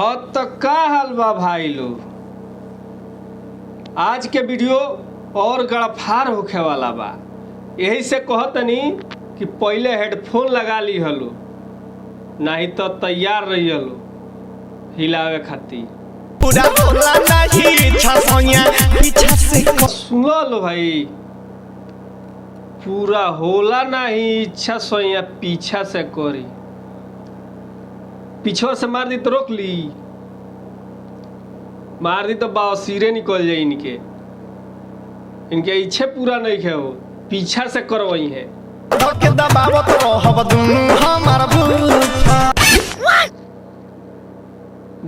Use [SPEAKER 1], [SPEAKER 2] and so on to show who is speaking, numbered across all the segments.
[SPEAKER 1] और तो का हाल बा भाई लोग। आज के वीडियो और गड़फार होखे वाला बा। यही से कहतनी कि पहले हेडफोन लगा ली हलो, नहीं तो तैयार रही हलो हिलावे खातिर। सुन लो भाई, पूरा होला नहीं इच्छा सोया पीछा से करी। पीछे से मार दी तो रोक ली, मार दी तो बावसीरे निकल जाए। इनके इच्छे पूरा नहीं है, वो पीछा से करवाई है।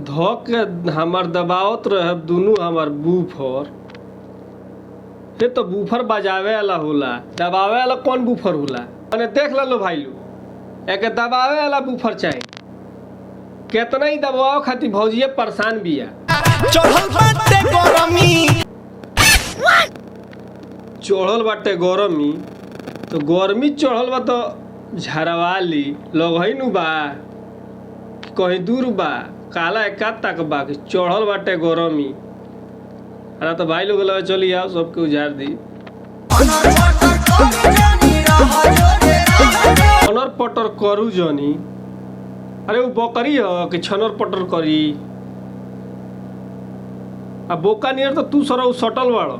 [SPEAKER 1] धोक हमार दबावत रह दोनों हमार बूफर। ये तो बूफर बजावे वाला होला, दबावे वाला कौन बूफर होला? मैंने देख लो भाई लोग, एक दबावे वाला बूफर चाहिए। कितना ही दबाव खातिर भौजिए परेशान बिया। चढ़ल बाटे गरमी, तो गर्मी चढ़ल बा तो झरवा ली लोग है नु बा, कहीं दूर बा, काला एक तक बा कि चढ़ल बाटे गरमी। अरे तो भाई लोग लगे चली आओ सबके उजाड़ दी। छनर पटर करू जनी, अरे वो बकरी हो कि छनर पटर करी। अब बोका नियर तो तू सर सटल बाड़ो।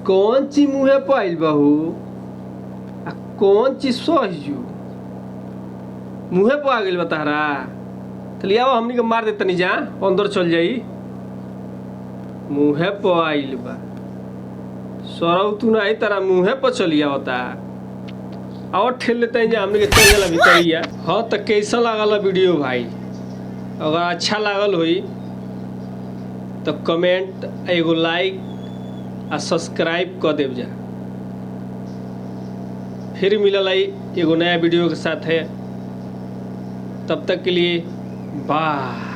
[SPEAKER 1] कौन ची मुहे पाइल बहू, कौन चीज सहजू मुहे पे आ गई बताहरा। लिया हमनी के मार दे तनी, जा अंदर चल जाई। मुहे पे आइल बा सरौ तू नहीं तारा मुहे पर चलिया होता और ठेल लेते हैं। हमने के चल जाला भीतरिया। हाँ तो कैसा लागल वीडियो भाई? अगर अच्छा लागल होई तो कमेंट, एगो लाइक आ सब्सक्राइब कर देव जा। फिर मिलल आई एगो नया वीडियो के साथ है, तब तक के लिए बाय।